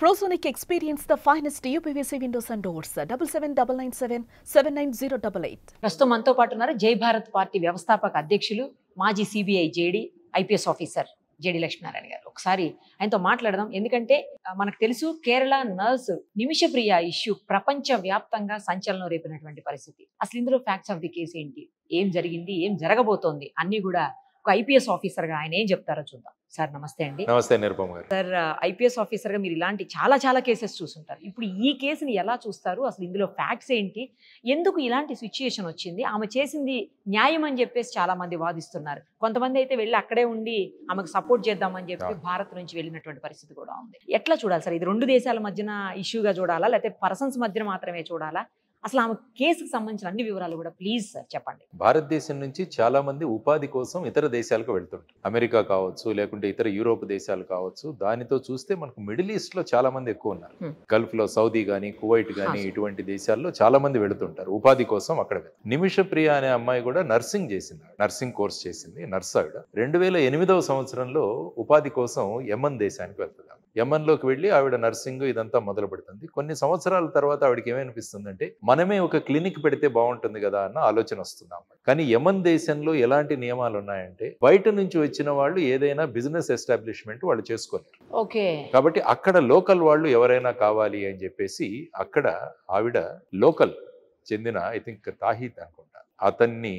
Prosonic experience the finest UPVC windows and doors. 7799779088. ప్రస్తుతం మనతో పాటు ఉన్నారు జై భారత్ పార్టీ వ్యవస్థాపక అధ్యక్షులు మాజీ CBI JD IPS officer JD Lakshminarayana గారు. ఒకసారి ఆయనతో మాట్లాడదాం. ఎందుకంటే మనకు తెలుసు కేరళ నర్సు నిమిషప్రియ ఇష్యూ ప్రపంచ వ్యాప్తంగా సంచలనం రేపినటువంటి పరిస్థితి. అసలు ఇందులో ఫ్యాక్ట్స్ ఆఫ్ ది కేసు ఏంటి, ఏం జరిగింది, ఏం జరగబోతోంది అన్ని కూడా ఒక ఐపీఎస్ ఆఫీసర్ గా ఆయన ఏం చెప్తారో చూద్దాం. సార్ నమస్తే అండి. నమస్తే నిరుపమ గారు. సార్ ఐపీఎస్ ఆఫీసర్ గా మీరు ఇలాంటి చాలా కేసెస్ చూసుంటారు. ఇప్పుడు ఈ కేసుని ఎలా చూస్తారు, అసలు ఇందులో ఫ్యాక్ట్స్ ఏంటి, ఎందుకు ఇలాంటి సిచ్యుయేషన్ వచ్చింది, ఆమె చేసింది న్యాయం అని చెప్పేసి చాలా మంది వాదిస్తున్నారు. కొంతమంది అయితే వెళ్ళి అక్కడే ఉండి ఆమెకు సపోర్ట్ చేద్దామని చెప్పి భారత్ నుంచి వెళ్ళినటువంటి పరిస్థితి కూడా ఉంది. ఎట్లా చూడాలి సార్? ఇది రెండు దేశాల మధ్యన ఇష్యూగా చూడాలా, లేకపోతే పర్సన్స్ మధ్యన మాత్రమే చూడాలా? అసలు ఆమె కేసుకు సంబంధించిన అన్ని వివరాలు కూడా ప్లీజ్ సార్ చెప్పండి. భారతదేశం నుంచి చాలా మంది ఉపాధి కోసం ఇతర దేశాలకు వెళ్తుంటారు. అమెరికా కావచ్చు, లేకుంటే ఇతర యూరోప్ దేశాలు కావచ్చు. దానితో చూస్తే మనకు మిడిల్ ఈస్ట్ లో చాలా మంది ఎక్కువ ఉన్నారు. గల్ఫ్ లో సౌదీ గానీ, కువైట్ గానీ ఇటువంటి దేశాల్లో చాలా మంది వెళుతుంటారు ఉపాధి కోసం. అక్కడ నిమిషప్రియ అనే అమ్మాయి కూడా నర్సింగ్ చేసింది, నర్సింగ్ కోర్స్ చేసింది, నర్స్ ఆవిడ. 2008వ సంవత్సరంలో ఉపాధి కోసం యమన్ దేశానికి వెళ్తుంది. యమన్ లోకి వెళ్ళి ఆవిడ నర్సింగ్ ఇదంతా మొదలు పెడుతుంది. కొన్ని సంవత్సరాల తర్వాత ఆవిడకి ఏమనిపిస్తుందంటే మనమే ఒక క్లినిక్ పెడితే బాగుంటుంది కదా అన్న ఆలోచన వస్తున్నాం. కానీ యమన్ దేశంలో ఎలాంటి నియమాలు ఉన్నాయంటే బయట నుంచి వచ్చిన వాళ్ళు ఏదైనా బిజినెస్ ఎస్టాబ్లిష్మెంట్ వాళ్ళు చేసుకోలేరు. ఓకే. కాబట్టి అక్కడ లోకల్ వాళ్ళు ఎవరైనా కావాలి అని చెప్పేసి అక్కడ ఆవిడ లోకల్ చెందిన ఐ థింక్ తాహిద్ అనుకుంటా అతన్ని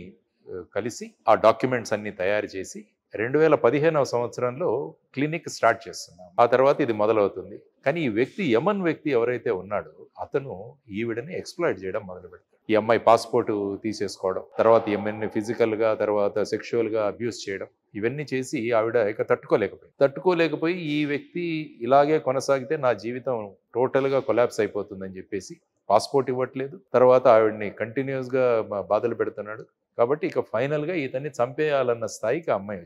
కలిసి ఆ డాక్యుమెంట్స్ అన్ని తయారు చేసి 2015వ సంవత్సరంలో క్లినిక్ స్టార్ట్ చేస్తున్నాం. ఆ తర్వాత ఇది మొదలవుతుంది. కానీ ఈ వ్యక్తి యమన్ వ్యక్తి ఎవరైతే ఉన్నాడో అతను ఈవిడని ఎక్స్‌ప్లాయిట్ చేయడం మొదలు పెడతాడు. ఈ అమ్మాయి పాస్పోర్ట్ తీసేసుకోవడం, తర్వాత ఈమెని ఫిజికల్ గా, తర్వాత సెక్షువల్ గా అబ్యూస్ చేయడం, ఇవన్నీ చేసి ఆవిడ ఇక తట్టుకోలేకపోయి ఈ వ్యక్తి ఇలాగే కొనసాగితే నా జీవితం టోటల్ గా కొలాప్స్ అయిపోతుందని చెప్పేసి పాస్పోర్ట్ ఇవ్వట్లేదు. తర్వాత ఆవిడని కంటిన్యూస్ గా బాధలు పెడుతున్నాడు. కాబట్టి ఇక ఫైనల్ గా ఇతన్ని చంపేయాలన్న స్థాయికి ఆ అమ్మాయి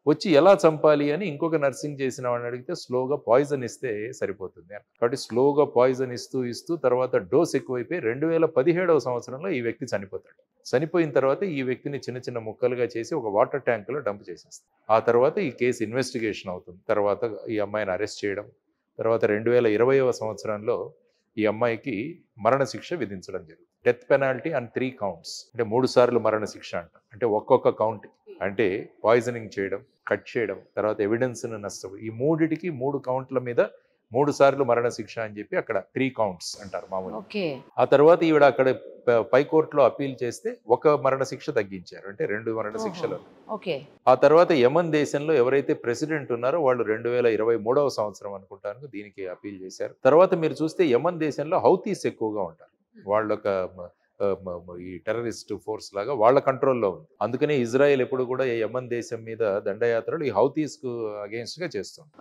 వచ్చి ఎలా చంపాలి అని ఇంకొక నర్సింగ్ చేసిన వాడిని అడిగితే స్లోగా పాయిజన్ ఇస్తే సరిపోతుంది అని. కాబట్టి స్లోగా పాయిజన్ ఇస్తూ తర్వాత డోస్ ఎక్కువైపోయి 2017వ సంవత్సరంలో ఈ వ్యక్తి చనిపోతాడు. చనిపోయిన తర్వాత ఈ వ్యక్తిని చిన్న చిన్న ముక్కలుగా చేసి ఒక వాటర్ ట్యాంకులో డంప్ చేసేస్తారు. ఆ తర్వాత ఈ కేసు ఇన్వెస్టిగేషన్ అవుతుంది. తర్వాత ఈ అమ్మాయిని అరెస్ట్ చేయడం, తర్వాత 2020వ సంవత్సరంలో ఈ అమ్మాయికి మరణశిక్ష విధించడం జరిగింది. డెత్ పెనాల్టీ అండ్ 3 counts, అంటే 3 సార్లు మరణశిక్ష అంట. అంటే ఒక్కొక్క కౌంట్ అంటే పాయిజనింగ్ చేయడం, కట్ చేయడం, తర్వాత ఎవిడెన్స్ నష్టం, ఈ 3 కౌంట్ల మీద 3 సార్లు మరణశిక్ష అని చెప్పి అక్కడ 3 counts అంటారు మామూలుగా. ఆ తర్వాత ఈవిడ అక్కడ పై కోర్టులో అప్పీల్ చేస్తే ఒక మరణశిక్ష తగ్గించారు, అంటే 2 మరణశిక్షలు. ఆ తర్వాత యమన్ దేశంలో ఎవరైతే ప్రెసిడెంట్ ఉన్నారో వాళ్ళు 2023వ సంవత్సరం అనుకుంటాను దీనికి అప్పీల్ చేశారు. తర్వాత మీరు చూస్తే యమన్ దేశంలో హౌతీస్ ఎక్కువగా ఉంటారు. వాళ్ళొక ఈ టెర్రరిస్ట్ ఫోర్స్ లాగా వాళ్ళ కంట్రోల్లో ఉంది. అందుకనే ఇజ్రాయెల్ ఎప్పుడు కూడా యమన్ దేశం మీద దండయాత్రలు ఈ హౌతీస్ కు అగేన్స్ట్ గా చేస్తుంది.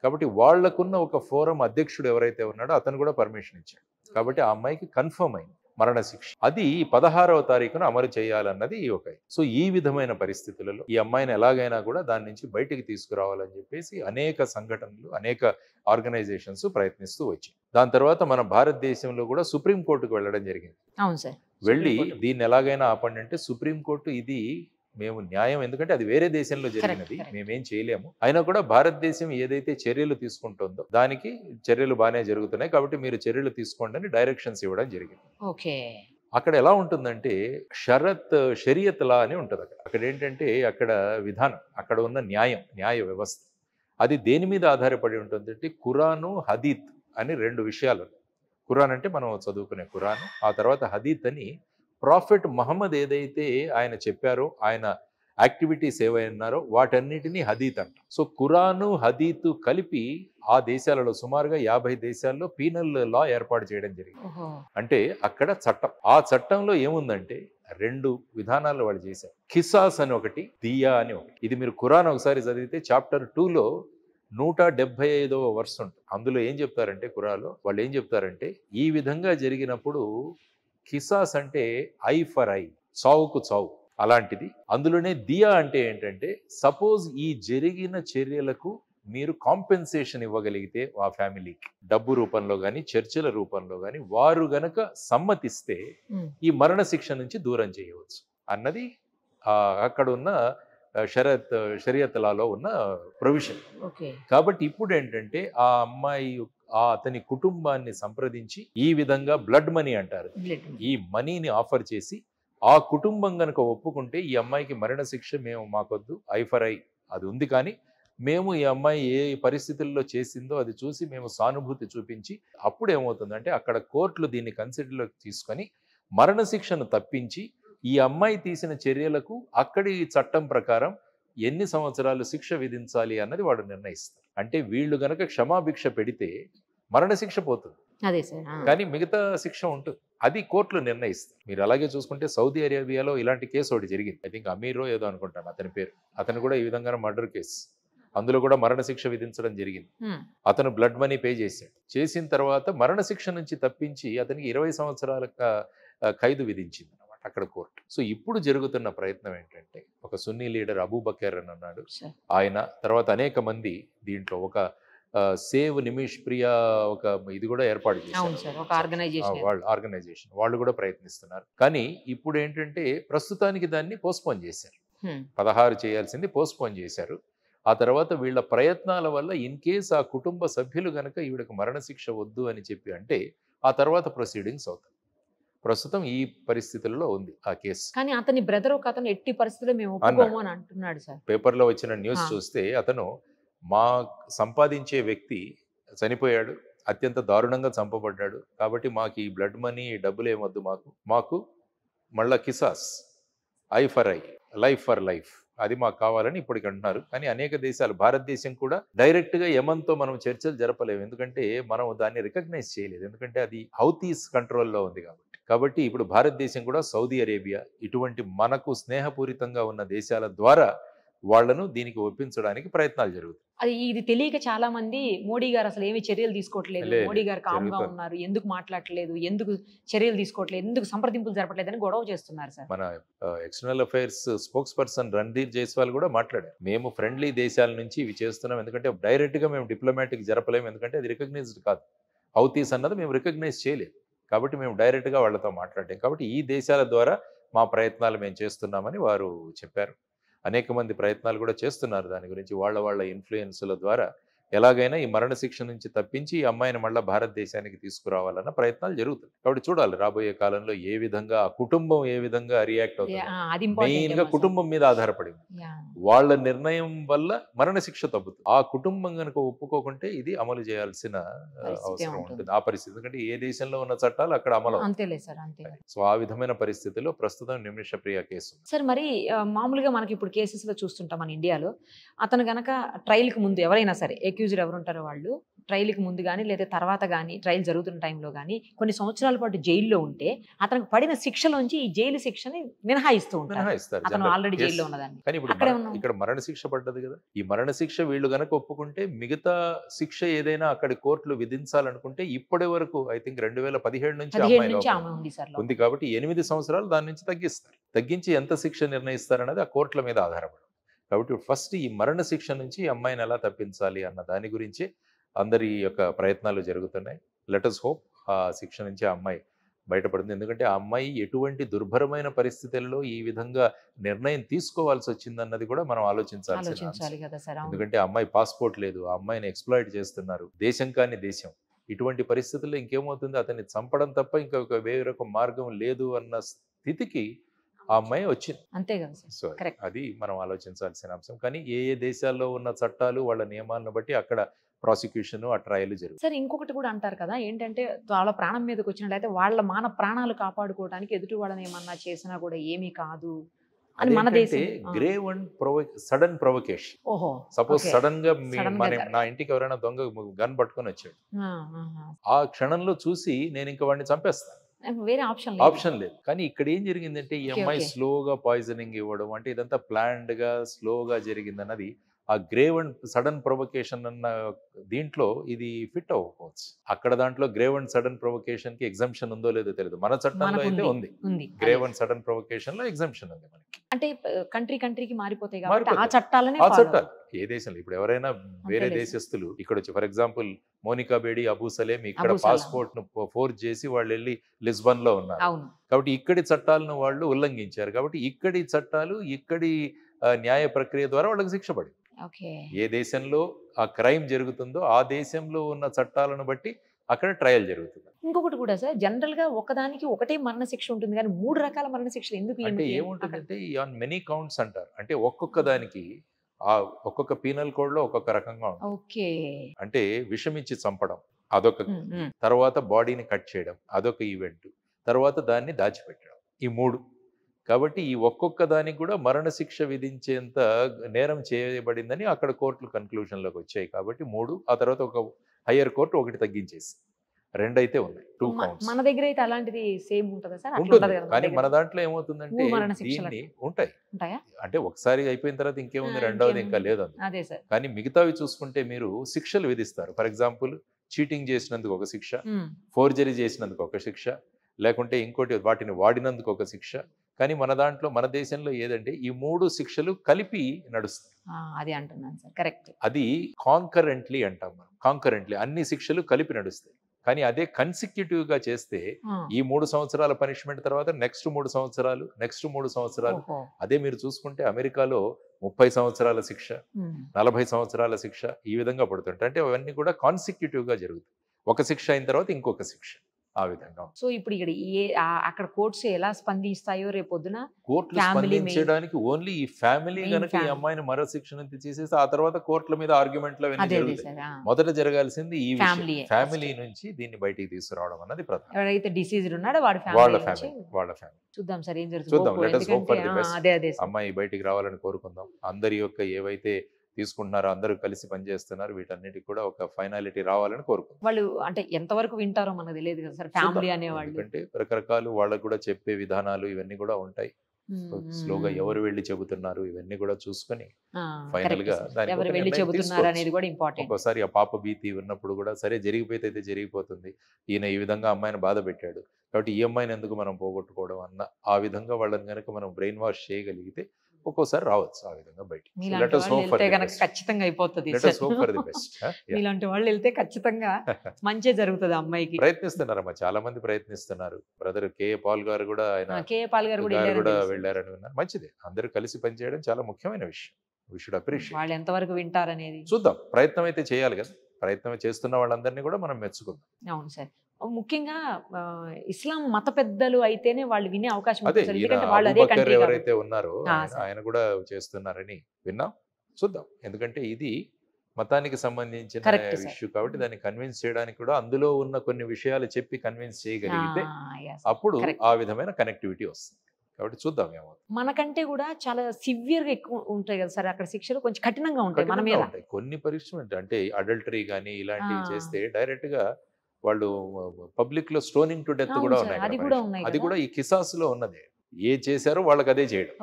కాబట్టి వాళ్లకున్న ఒక ఫోరం అధ్యక్షుడు ఎవరైతే ఉన్నాడో అతను కూడా పర్మిషన్ ఇచ్చాడు. కాబట్టి ఆ అమ్మాయికి కన్ఫర్మ్ అయింది మరణశిక్ష. అది 16వ తారీఖున అమలు చేయాలన్నది ఒక. సో ఈ విధమైన పరిస్థితులలో ఈ అమ్మాయిని ఎలాగైనా కూడా దాని నుంచి బయటికి తీసుకురావాలని చెప్పేసి అనేక సంఘటనలు, అనేక ఆర్గనైజేషన్స్ ప్రయత్నిస్తూ వచ్చాయి. దాని తర్వాత మన భారతదేశంలో కూడా సుప్రీంకోర్టుకు వెళ్ళడం జరిగింది. అవును సార్. వెళ్ళి దీన్ని ఎలాగైనా ఆపండి అంటే సుప్రీంకోర్టు ఇది మేము న్యాయం, ఎందుకంటే అది వేరే దేశంలో జరిగినది, మేమేం చేయలేము, అయినా కూడా భారతదేశం ఏదైతే చర్యలు తీసుకుంటుందో దానికి చర్యలు బాగానే జరుగుతున్నాయి కాబట్టి మీరు చర్యలు తీసుకోండి అని డైరెక్షన్స్ ఇవ్వడం జరిగింది. అక్కడ ఎలా ఉంటుందంటే షరియత్ లా అని ఉంటుంది. అక్కడ ఏంటంటే అక్కడ విధానం, అక్కడ ఉన్న న్యాయ వ్యవస్థ అది దేని మీద ఆధారపడి ఉంటుందంటే ఖురాను, హదీత్ అని 2 విషయాలు. ఖురాన్ అంటే మనం చదువుకునే ఖురాను, ఆ తర్వాత హదీత్ అని ప్రాఫెట్ మహమ్మద్ ఏదైతే ఆయన చెప్పారో, ఆయన యాక్టివిటీస్ ఏవైనారో వాటన్నిటినీ హదీత్ అంట. సో ఖురాను, హదీత్ కలిపి ఆ దేశాలలో సుమారుగా 50 దేశాల్లో పీనల్ లా ఏర్పాటు చేయడం జరిగింది. అంటే అక్కడ చట్టం, ఆ చట్టంలో ఏముందంటే 2 విధానాలు వాళ్ళు చేశారు. ఖిసాస్ అని ఒకటి, దియా అని ఒకటి. ఇది మీరు ఖురాన్ ఒకసారి చదివితే చాప్టర్ 2లో 175వ వర్స్ ఉంటుంది. అందులో ఏం చెప్తారంటే ఖురాన్లో వాళ్ళు ఏం చెప్తారంటే ఈ విధంగా జరిగినప్పుడు ఖిసాస్ అంటే ఐ ఫర్ ఐ, చావుకు చావు అలాంటిది. అందులోనే దియా అంటే ఏంటంటే సపోజ్ ఈ జరిగిన చర్యలకు మీరు కాంపెన్సేషన్ ఇవ్వగలిగితే ఆ ఫ్యామిలీకి డబ్బు రూపంలో కానీ చర్చల రూపంలో కానీ వారు గనక సమ్మతిస్తే ఈ మరణశిక్ష నుంచి దూరం చేయవచ్చు అన్నది అక్కడ ఉన్న షరియత్ లాలో ఉన్న ప్రొవిజన్. కాబట్టి ఇప్పుడు ఏంటంటే ఆ అమ్మాయి అతని కుటుంబాన్ని సంప్రదించి ఈ విధంగా బ్లడ్ మనీ అంటారు, ఈ మనీని ఆఫర్ చేసి ఆ కుటుంబం గనక ఒప్పుకుంటే ఈ అమ్మాయికి మరణశిక్ష మేము మాకొద్దు, ఐ ఫర్ ఐ అది ఉంది, కానీ మేము ఈ అమ్మాయి ఏ పరిస్థితుల్లో చేసిందో అది చూసి మేము సానుభూతి చూపించి అప్పుడు ఏమవుతుందంటే అక్కడ కోర్టులు దీన్ని కన్సిడర్లోకి తీసుకొని మరణశిక్షను తప్పించి ఈ అమ్మాయి తీసిన చర్యలకు అక్కడి చట్టం ప్రకారం ఎన్ని సంవత్సరాలు శిక్ష విధించాలి అన్నది వాడు నిర్ణయిస్తారు. అంటే వీళ్ళు గనక క్షమాభిక్ష పెడితే మరణశిక్ష పోతుంది, అదే సార్, కానీ మిగతా శిక్ష ఉంటుంది, అది కోర్టులు నిర్ణయిస్తారు. మీరు అలాగే చూసుకుంటే సౌదీ అరేబియాలో ఇలాంటి కేసు ఒకటి జరిగింది, ఐ థింక్ అమీరో ఏదో అనుకుంటాను అతని పేరు. అతను కూడా ఈ విధంగా మర్డర్ కేసు, అందులో కూడా మరణశిక్ష విధించడం జరిగింది. అతను బ్లడ్ మనీ పే చేశాడు. చేసిన తర్వాత మరణశిక్ష నుంచి తప్పించి అతనికి 20 సంవత్సరాల ఖైదు విధించింది అనమాట అక్కడ కోర్టు. సో ఇప్పుడు జరుగుతున్న ప్రయత్నం ఏంటంటే ఒక సున్నీ లీడర్ అబూబకర్ అని అన్నాడు ఆయన, తర్వాత అనేక మంది దీంట్లో ఒక సేవ్ నిమిష్ ప్రియా ఒక ఇది కూడా ఏర్పాటు చేశారు, ఆర్గనైజేషన్ వాళ్ళు కూడా ప్రయత్నిస్తున్నారు. కానీ ఇప్పుడు ఏంటంటే ప్రస్తుతానికి దాన్ని పోస్ట్పోన్ చేశారు, 16 చేయాల్సింది పోస్ట్పోన్ చేశారు. ఆ తర్వాత వీళ్ళ ప్రయత్నాల వల్ల ఇన్ కేస్ ఆ కుటుంబ సభ్యులు గనక ఈవిడకు మరణశిక్ష వద్దు అని చెప్పి అంటే ఆ తర్వాత ప్రొసీడింగ్స్ అవుతాయి. ప్రస్తుతం ఈ పరిస్థితుల్లో ఉంది ఆ కేసు. కానీ అతని బ్రదర్ ఒక అతను ఎట్టి పరిస్థితుల్లో మేము ఒప్పుకోము అని అంటున్నాడు సార్. పేపర్లో వచ్చిన న్యూస్ చూస్తే అతను మా సంపాదించే వ్యక్తి చనిపోయాడు, అత్యంత దారుణంగా చంపబడ్డాడు, కాబట్టి మాకు ఈ బ్లడ్ మనీ డబ్బులు ఏమొద్దు, మాకు మళ్ళా కిసాస్, eye for eye, life for life అది మాకు కావాలని ఇప్పటికి అంటున్నారు. కానీ అనేక దేశాలు, భారతదేశం కూడా డైరెక్ట్ గా యమన్తో మనం చర్చలు జరపలేము, ఎందుకంటే మనం దాన్ని రికగ్నైజ్ చేయలేదు, ఎందుకంటే అది హౌతీస్ కంట్రోల్లో ఉంది కాబట్టి ఇప్పుడు భారతదేశం కూడా సౌదీ అరేబియా ఇటువంటి మనకు స్నేహపూరితంగా ఉన్న దేశాల ద్వారా వాళ్లను దీనికి ఒప్పించడానికి ప్రయత్నాలు జరుగుతాయి. అది ఇది తెలియక చాలా మంది మోడీ గారు అసలు ఏమి చర్యలు తీసుకోవట్లేదు, మోడీ గారు కామ్గా ఉన్నారు, ఎందుకు మాట్లాడట్లేదు, ఎందుకు చర్యలు తీసుకోవట్లేదు, ఎందుకు సంప్రదింపులు జరపట్లేదు అని గొడవ చేస్తున్నారు సార్. మన external affairs spokes person Randhir Jaiswal కూడా మాట్లాడారు, మేము ఫ్రెండ్లీ దేశాల నుంచి ఇవి చేస్తున్నాం, ఎందుకంటే డైరెక్ట్ గా మేము డిప్లొమాటిక్ జరపలేము, ఎందుకంటే అది రికగ్నైజ్డ్ కాదు, హౌతీస్ అన్నది మేము రికగ్నైజ్ చేయలేదు, కాబట్టి మేము డైరెక్ట్ గా వాళ్ళతో మాట్లాడాం, కాబట్టి ఈ దేశాల ద్వారా మా ప్రయత్నాలు మేము చేస్తున్నామని వారు చెప్పారు. అనేక మంది ప్రయత్నాలు కూడా చేస్తున్నారు దాని గురించి, వాళ్ళ ఇన్ఫ్లుయెన్స్ల ద్వారా ఎలాగైనా ఈ మరణశిక్ష నుంచి తప్పించి ఈ అమ్మాయిని మళ్ళీ భారతదేశానికి తీసుకురావాలన్న ప్రయత్నాలు జరుగుతాయి. కాబట్టి చూడాలి రాబోయే కాలంలో ఏ విధంగా ఆ కుటుంబం ఏ విధంగా రియాక్ట్ అవుతుంది, మెయిన్ గా కుటుంబం మీద ఆధారపడింది, వాళ్ళ నిర్ణయం వల్ల మరణశిక్ష తగ్గుతుంది. ఆ కుటుంబం కనుక ఒప్పుకోకుంటే ఇది అమలు చేయాల్సిన అవసరం ఉంటుంది ఆ పరిస్థితి, ఎందుకంటే ఏ దేశంలో ఉన్న చట్టాలు అక్కడ అమలు. సో ఆ విధమైన పరిస్థితుల్లో ప్రస్తుతం నిమిష ప్రియ కేసు సార్. మరి మామూలుగా మనకి ఇప్పుడు కేసెస్ లో చూస్తుంటాం మన ఇండియాలో, అతను గనక ట్రయల్ కి ముందు ఎవరైనా సరే అక్యూజ్డ్ ఎవరు ఉంటారో వాళ్ళు ట్రయల్కి ముందు కానీ లేదా తర్వాత కానీ ట్రయల్ జరుగుతున్న టైంలో కానీ కొన్ని సంవత్సరాల పాటు జైల్లో ఉంటే అతనికి పడిన శిక్షలోంచి ఈ జైలు శిక్షని మినహాయిస్తూ ఉంటారు, అతను ఆల్రెడీ జైల్లో ఉన్నదాన్ని. కానీ ఇప్పుడు ఇక్కడ మరణశిక్ష పడ్డది కదా, ఈ మరణశిక్ష వీళ్ళు గనక ఒప్పుకుంటే మిగతా శిక్ష ఏదైనా అక్కడ కోర్టులు విధించాలనుకుంటే ఇప్పటి వరకు ఐ థింక్ 2017 నుంచి ఉంది, కాబట్టి 8 సంవత్సరాలు దాని నుంచి తగ్గించి ఎంత శిక్ష నిర్ణయిస్తారనేది ఆ కోర్టుల మీద ఆధారపడి. కాబట్టి ఫస్ట్ ఈ మరణశిక్ష నుంచి ఈ అమ్మాయిని ఎలా తప్పించాలి అన్న దాని గురించి అందరి యొక్క ప్రయత్నాలు జరుగుతున్నాయి. లెట్ us హోప్ ఆ శిక్ష నుంచి ఆ అమ్మాయి బయటపడుతుంది, ఎందుకంటే ఆ అమ్మాయి ఎటువంటి దుర్భరమైన పరిస్థితుల్లో ఈ విధంగా నిర్ణయం తీసుకోవాల్సి వచ్చిందన్నది కూడా మనం ఆలోచించాలి కదా సార్. ఎందుకంటే ఆ అమ్మాయి పాస్పోర్ట్ లేదు, ఆ అమ్మాయిని ఎక్స్‌ప్లాయిట్ చేస్తున్నారు, దేశం కాని దేశం. ఇటువంటి పరిస్థితుల్లో ఇంకేమవుతుంది, అతన్ని చంపడం తప్ప ఇంకొక వేరొక మార్గం లేదు అన్న స్థితికి ఆ అమ్మాయి వచ్చింది, అంతే కదా సార్. సో అది మనం ఆలోచించాల్సిన అంశం. కానీ ఏ దేశాల్లో ఉన్న చట్టాలు వాళ్ళ నియమాలను బట్టి అక్కడ ప్రాసిక్యూషన్ ఆ ట్రయల్ జరుగుతుంది. సార్ ఇంకొకటి కూడా అంటారు కదా, ఏంటంటే వాళ్ళ ప్రాణం మీదకి వచ్చినట్లయితే వాళ్ళ మాన ప్రాణాలు కాపాడుకోవడానికి ఎదుటి వాళ్ళని ఏమన్నా చేసినా కూడా ఏమీ కాదు అని మన దేశం. Grave and sudden provocation. Suppose sudden గా నా ఇంటికి ఎవరైనా దొంగ గన్ పట్టుకొని వచ్చాడు, ఆ క్షణంలో చూసి నేను ఇంకా వాడిని చంపేస్తాను, వేరే ఆప్షన్ లేదు. కానీ ఇక్కడ ఏం జరిగిందంటే ఈ అమ్మాయి స్లోగా పాయిజనింగ్ ఇవ్వడం, అంటే ఇదంతా ప్లాన్డ్ గా స్లోగా జరిగింది అన్నది ఆ గ్రేవ్ అండ్ సడన్ ప్రొవకేషన్ అన్న దీంట్లో ఇది ఫిట్ అవ్వకపోవచ్చు. అక్కడ దాంట్లో గ్రేవ్ అండ్ సడన్ ప్రొవకేషన్ కి ఎగ్జంప్షన్ ఉందో లేదో తెలియదు, మన చట్టంలో అయితే ఉంది. గ్రేవ్ అండ్ సడన్ ప్రొవకేషన్ లో ఎగ్జంప్షన్ ఉంది మనకి. అంటే కంట్రీకి మారిపోతాయి కాబట్టి ఆ చట్టాలు ఏ దేశంలో ఇప్పుడు ఎవరైనా వేరే దేశస్తులు ఇక్కడ వచ్చి, ఫర్ ఎగ్జాంపుల్ మోనికా బేడి, అబూ సలేం ఇక్కడ పాస్పోర్ట్ ను ఫోర్స్ చేసి వాళ్ళు వెళ్ళి లిస్బన్ లో ఉన్నారు, కాబట్టి ఇక్కడి చట్టాలను వాళ్ళు ఉల్లంఘించారు, కాబట్టి ఇక్కడి చట్టాలు ఇక్కడి న్యాయ ప్రక్రియ ద్వారా వాళ్ళకి శిక్ష పడింది. ఓకే. ఏ దేశంలో ఆ క్రైమ్ జరుగుతుందో ఆ దేశంలో ఉన్న చట్టాలను బట్టి అక్కడ ట్రయల్ జరుగుతుంది. ఇంకొకటి కూడా సార్, జనరల్ గా ఒకదానికి ఒకటే మరణ శిక్ష ఉంటుంది కానీ 3 రకాల మరణ శిక్షలు ఎందుకు అంటే ఈమెకి? ఏముంటుందంటే ఆన్ మెనీ కౌంట్స్ అంటారు. అంటే ఒక్కొక్క దానికి ఆ ఒక్కొక్క పీనల్ కోడ్ లో ఒక్కొక్క రకంగా ఉంటుంది. ఓకే. అంటే విషమిచ్చి చంపడం అదొక, తర్వాత బాడీని కట్ చేయడం అదొక ఈవెంట్, తర్వాత దాన్ని దాచిపెట్టడం, ఈ 3. కాబట్టి ఈ ఒక్కొక్క దానికి కూడా మరణశిక్ష విధించేంత నేరం చేయబడిందని అక్కడ కోర్టులు కన్క్లూషన్లోకి వచ్చాయి. కాబట్టి 3, ఆ తర్వాత ఒక హయ్యర్ కోర్టు 1 తగ్గించేసి 2 అయితే ఉన్నాయి. 2 కౌంట్స్ మన దగ్గర అయితే అలాంటిది సేమ్ ఉంటుందా సార్? అట్లా ఉంటుంది. ఉండదు కదా కానీ మన దాంట్లో ఏమవుతుందంటే 3 మరణ శిక్షలు దీన్ని ఉంటాయి. ఉంటాయా? అంటే ఒకసారి అయిపోయిన తర్వాత ఇంకేముంది, రెండవది ఇంకా లేదు అందులో. అదే సార్. కానీ మిగతావి చూసుకుంటే మీరు శిక్షలు విధిస్తారు. ఫర్ ఎగ్జాంపుల్ చీటింగ్ చేసినందుకు ఒక శిక్ష, ఫోర్జరీ చేసినందుకు ఒక శిక్ష, లేకుంటే ఇంకోటి వాటిని వాడినందుకు ఒక శిక్ష. కానీ మన దాంట్లో మన దేశంలో ఏదంటే ఈ 3 శిక్షలు కలిపి నడుస్తాయి. అది అంటున్నాను సార్, కరెక్ట్. అది కాంకరెంట్లీ అంటాం మనం. కాంకరెంట్లీ అన్ని శిక్షలు కలిపి నడుస్తాయి. కానీ అదే కన్సిక్యూటివ్ గా చేస్తే ఈ 3 సంవత్సరాల పనిష్మెంట్ తర్వాత నెక్స్ట్ 3 సంవత్సరాలు, నెక్స్ట్ 3 సంవత్సరాలు. అదే మీరు చూసుకుంటే అమెరికాలో 30 సంవత్సరాల శిక్ష, 40 సంవత్సరాల శిక్ష ఈ విధంగా పడుతుంటాయి. అంటే అవన్నీ కూడా కాన్సిక్యూటివ్ గా జరుగుతాయి. ఒక శిక్ష అయిన తర్వాత ఇంకొక శిక్ష, ఆ విధంగా. సో ఇప్పుడు ఇక్కడ అక్కడ కోర్ట్స్ ఎలా స్పందిస్తాయో రేపొద్దున కోర్టులు స్పందించడానికి ఓన్లీ ఈ ఫ్యామిలీ కనుక ఈ అమ్మాయిని మరో శిక్ష నుంచి తీసేసి ఆ తర్వాత కోర్టుల మీద ఆర్గ్యుమెంట్లు అవన్నీ జరుగుతాయి. మొదట జరగాల్సింది ఈ ఫ్యామిలీ నుంచి దీన్ని బయటికి తీసుకురావడం అన్నది ప్రధానం. ఎవరైతే డిసీజ్డ్ ఉన్నాడో వాళ్ళ ఫ్యామిలీ. చూద్దాం సార్ ఏం చూద్దాం. జరుగుతుంది. Let us hope for the best. అమ్మాయి బయటికి రావాలని కోరుకుందాం. అందరి యొక్క ఏవైతే తీసుకుంటున్నారో అందరూ కలిసి పనిచేస్తున్నారు, వీటన్నిటికి కూడా ఒక ఫైనాలిటీ రావాలని కోరుకుంటున్నాం. వాళ్ళు అంటే ఎంతవరకు వింటారో మనకు తెలియదు కదా సార్, ఫ్యామిలీ అనేవాళ్ళు. ఎందుకంటే రకరకాలు వాళ్ళకు కూడా చెప్పే విధానాలు ఇవన్నీ కూడా ఉంటాయి. స్లోగా ఎవరు వెళ్ళి చెబుతున్నారు ఇవన్నీ కూడా చూసుకొని ఫైనల్ గా ఎవరు వెళ్ళి చెబుతున్నారు అనేది కూడా ఇంపార్టెంట్. ఒక్కోసారి ఆ పాప భీతి ఉన్నప్పుడు కూడా సరే జరిగిపోతే అయితే జరిగిపోతుంది, ఈయన ఈ విధంగా అమ్మాయిని బాధ పెట్టాడు కాబట్టి ఈ అమ్మాయిని ఎందుకు మనం పోగొట్టుకోవడం అన్న ఆ విధంగా వాళ్ళని కనుక మనం బ్రెయిన్ వాష్ చేయగలిగితే ఒక్కోసారి రావచ్చు ఆ విధంగా బయటికి. ఖచ్చితంగా అయిపోతుంది. ఇలాంటి వాళ్ళు వెళ్తే ఖచ్చితంగా మంచి జరుగుతుంది అమ్మాయికి. ప్రయత్నిస్తున్నారమ్మా, చాలా మంది ప్రయత్నిస్తున్నారు. Brother K.A. పాల్ గారు కూడా వెళ్ళారని విన్నారు. మంచిదే, అందరూ కలిసి పనిచేయడం చాలా ముఖ్యమైన విషయం. We should appreciate. వాళ్ళు ఎంతవరకు వింటారనేది చూద్దాం. ప్రయత్నం అయితే చేయాలి కదా, ప్రయత్నం చేస్తున్న వాళ్ళందరినీ కూడా మనం మెచ్చుకుందాం. అవును సార్. ముఖ్యంగా ఇస్లాం మత పెద్దలు అయితేనే వాళ్ళు వినే అవకాశం అదే. ఎవరైతే ఉన్నారో ఆయన కూడా చేస్తున్నారని విన్నాం. చూద్దాం. ఎందుకంటే ఇది మతానికి సంబంధించిన ఇష్యూ కాబట్టి దాన్ని కన్విన్స్ చేయడానికి కూడా అందులో ఉన్న కొన్ని విషయాలు చెప్పి కన్విన్స్ చేయగలిగితే అప్పుడు ఆ విధమైన కనెక్టివిటీ వస్తుంది. కాబట్టి చూద్దాం ఏమవుతుంది. మనకంటే కూడా చాలా సివియర్ గా ఎక్కువ ఉంటాయి కదా సార్ అక్కడ శిక్షలు, కొంచెం కఠినంగా ఉంటాయి మన మీద. కొన్ని పనిష్మెంట్ అంటే అడల్టరీ కానీ ఇలాంటివి చేస్తే డైరెక్ట్ గా వాళ్ళు పబ్లిక్ లో స్టోనింగ్ టు డెత్ కూడా ఉన్నాయి. అది కూడా ఈ కిసాస్ లో ఉన్నదే. ఏ చేశారో వాళ్ళకి అదే చేయడం,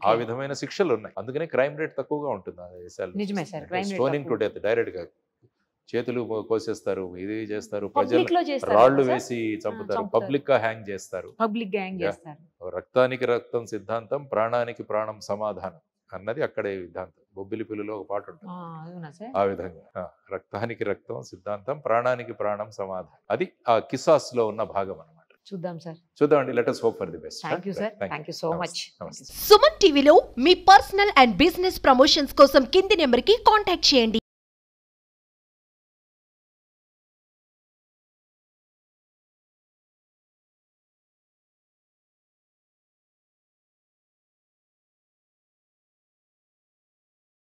ఆ విధమైన శిక్షలు ఉన్నాయి. అందుకనే క్రైమ్ రేట్ తక్కువగా ఉంటుంది ఆ దేశాల్లో. స్టోనింగ్ టు డెత్ డైరెక్ట్ గా చేతులు కోసేస్తారు, ఇది చేస్తారు, ప్రజలు రాళ్లు వేసి చంపుతారు, పబ్లిక్ గా హ్యాంగ్ చేస్తారు. రక్తానికి రక్తం సిద్ధాంతం, ప్రాణానికి ప్రాణం సమాధానం అన్నది అక్కడే సిద్ధాంతం. బొబ్బిలి పిల్లిలో ఒక పాట ఉంటుంది ఆ విధంగా. రక్తానికి రక్తం సిద్ధాంతం, ప్రాణానికి ప్రాణం సమాధానం, అది ఆ కిసాస్ లో ఉన్న భాగం అన్నమాట. చూద్దాం సార్, చూద్దామండి. Let us hope for the best. Thank you sir, thank you so much. Suman టీవీలో మీ పర్సనల్ అండ్ బిజినెస్ ప్రమోషన్స్ కోసం కింది నెంబర్ కి కాంటాక్ట్ చేయండి.